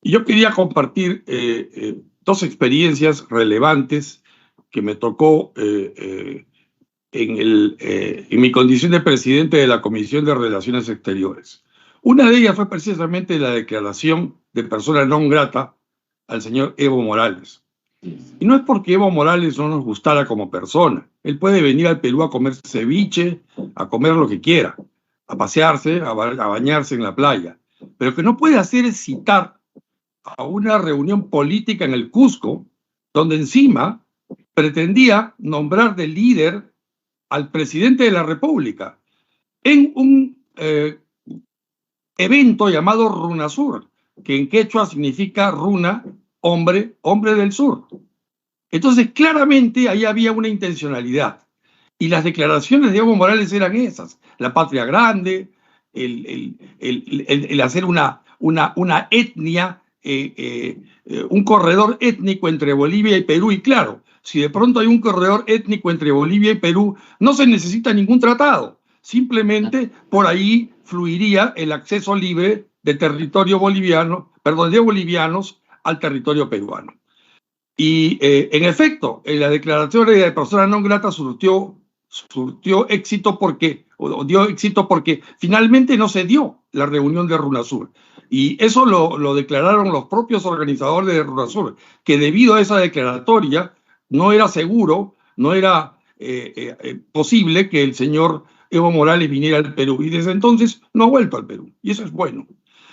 Y yo quería compartir dos experiencias relevantes que me tocó en mi condición de presidente de la Comisión de Relaciones Exteriores. Una de ellas fue precisamente la declaración de persona non grata al señor Evo Morales. Y no es porque Evo Morales no nos gustara como persona. Él puede venir al Perú a comer ceviche, a comer lo que quiera, a pasearse, a bañarse en la playa. Pero que no puede hacer es citar a una reunión política en el Cusco, donde encima pretendía nombrar de líder al presidente de la República en un evento llamado RUNASUR, que en quechua significa runa, hombre, hombre del sur. Entonces, claramente ahí había una intencionalidad. Y las declaraciones de Evo Morales eran esas: la patria grande, el hacer una etnia, un corredor étnico entre Bolivia y Perú. Y claro, si de pronto hay un corredor étnico entre Bolivia y Perú, no se necesita ningún tratado. Simplemente por ahí fluiría el acceso libre de territorio boliviano, perdón, de bolivianos al territorio peruano. Y en efecto, la declaración de persona non grata surtió éxito o dio éxito porque finalmente no se dio la reunión de RUNASUR. Y eso lo declararon los propios organizadores de RUNASUR, que debido a esa declaratoria no era seguro, no era posible que el señor Evo Morales viniera al Perú. Y desde entonces no ha vuelto al Perú. Y eso es bueno.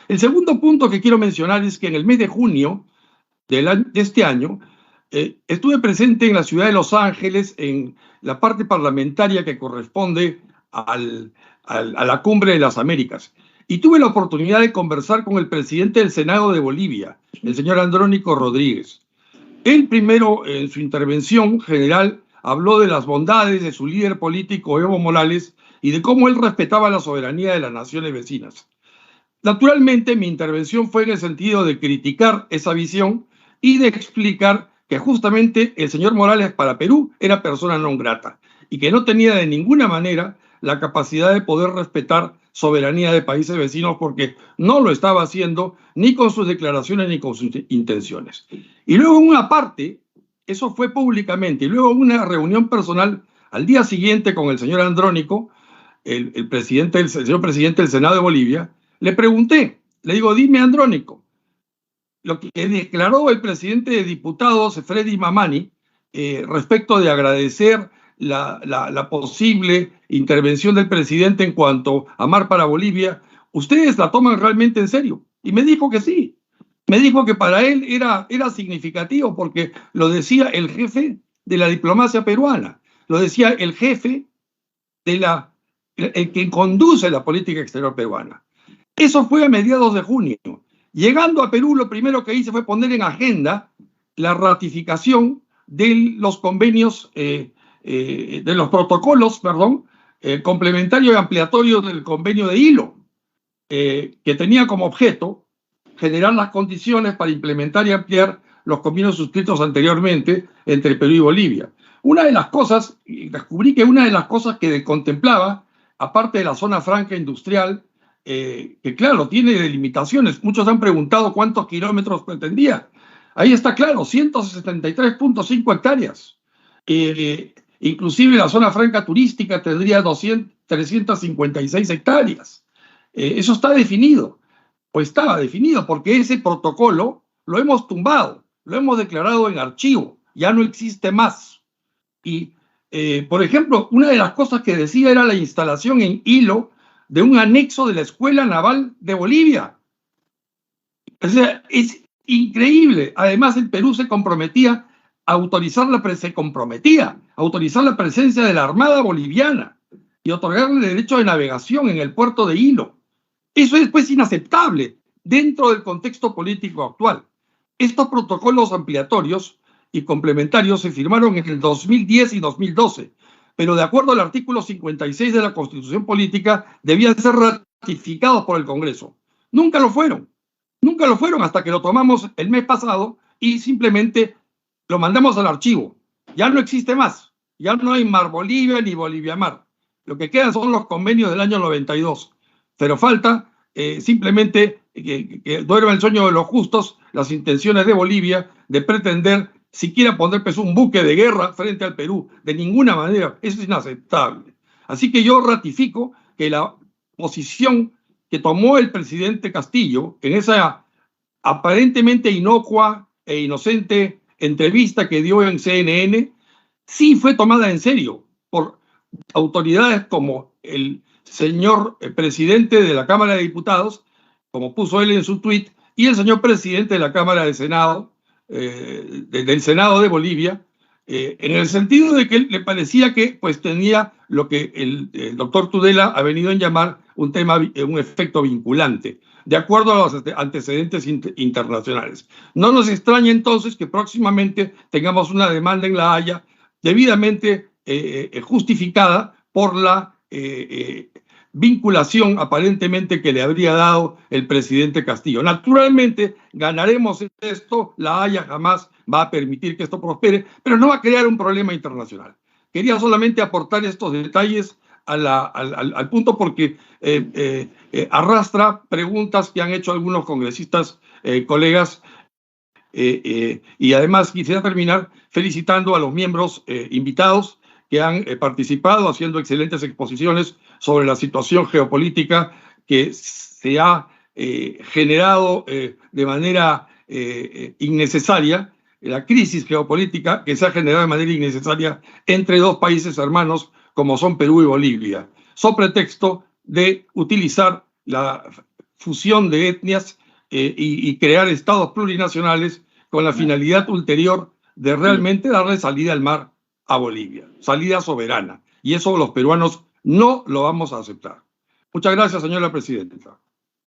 El segundo punto que quiero mencionar es que en el mes de junio de este año, estuve presente en la ciudad de Los Ángeles en la parte parlamentaria que corresponde a la Cumbre de las Américas. Y tuve la oportunidad de conversar con el presidente del Senado de Bolivia, el señor Andrónico Rodríguez. Él primero, en su intervención general, habló de las bondades de su líder político, Evo Morales, y de cómo él respetaba la soberanía de las naciones vecinas. Naturalmente, mi intervención fue en el sentido de criticar esa visión y de explicar que justamente el señor Morales para Perú era persona non grata y que no tenía de ninguna manera la capacidad de poder respetar soberanía de países vecinos porque no lo estaba haciendo ni con sus declaraciones ni con sus intenciones. Y luego en una parte, eso fue públicamente, y luego en una reunión personal al día siguiente con el señor Andrónico, el señor presidente del Senado de Bolivia, le pregunté, le digo, dime Andrónico, lo que declaró el presidente de diputados, Freddy Mamani, respecto de agradecer la posible intervención del presidente en cuanto a Mar para Bolivia, ¿ustedes la toman realmente en serio? Y me dijo que sí. Me dijo que para él era significativo porque lo decía el jefe de la diplomacia peruana, lo decía el jefe de el que conduce la política exterior peruana. Eso fue a mediados de junio. Llegando a Perú, lo primero que hice fue poner en agenda la ratificación de los convenios, de los protocolos, complementarios y ampliatorios del convenio de Hilo, que tenía como objeto generar las condiciones para implementar y ampliar los convenios suscritos anteriormente entre Perú y Bolivia. Descubrí que una de las cosas que contemplaba, aparte de la zona franca industrial, que claro, tiene delimitaciones. Muchos han preguntado cuántos kilómetros pretendía. Ahí está claro, 173.5 hectáreas. Inclusive la zona franca turística tendría 356 hectáreas. Eso está definido, o estaba definido, porque ese protocolo lo hemos tumbado, lo hemos declarado en archivo, ya no existe más. Y, por ejemplo, una de las cosas que decía era la instalación en Hilo de un anexo de la Escuela Naval de Bolivia. O sea, es increíble. Además, el Perú se comprometía a autorizar la presencia de la Armada Boliviana y otorgarle el derecho de navegación en el puerto de Hilo. Eso es, pues, inaceptable dentro del contexto político actual. Estos protocolos ampliatorios y complementarios se firmaron en el 2010 y 2012, pero de acuerdo al artículo 56 de la Constitución Política, debían ser ratificados por el Congreso. Nunca lo fueron hasta que lo tomamos el mes pasado y simplemente lo mandamos al archivo. Ya no existe más, ya no hay Mar Bolivia ni Bolivia Mar. Lo que quedan son los convenios del año 92, pero falta simplemente que duerme el sueño de los justos las intenciones de Bolivia de pretender siquiera poner pues, un buque de guerra frente al Perú. De ninguna manera, eso es inaceptable. Así que yo ratifico que la posición que tomó el presidente Castillo en esa aparentemente inocua e inocente entrevista que dio en CNN, sí fue tomada en serio por autoridades como el señor presidente de la Cámara de Diputados, como puso él en su tuit, y el señor presidente de la Cámara de Senado, del Senado de Bolivia, en el sentido de que él le parecía que pues tenía lo que el doctor Tudela ha venido a llamar un efecto vinculante, de acuerdo a los antecedentes internacionales. No nos extraña entonces que próximamente tengamos una demanda en La Haya debidamente justificada por la vinculación aparentemente que le habría dado el presidente Castillo. Naturalmente, ganaremos esto, La Haya jamás va a permitir que esto prospere, pero no va a crear un problema internacional. Quería solamente aportar estos detalles al punto porque arrastra preguntas que han hecho algunos congresistas colegas y además quisiera terminar felicitando a los miembros invitados que han participado haciendo excelentes exposiciones sobre la situación geopolítica que se ha generado de manera innecesaria, la crisis geopolítica que se ha generado de manera innecesaria entre dos países hermanos como son Perú y Bolivia, sobre pretexto de utilizar la fusión de etnias y crear estados plurinacionales con la finalidad ulterior de realmente darle salida al mar a Bolivia, salida soberana. Y eso los peruanos no lo vamos a aceptar. Muchas gracias, señora presidenta.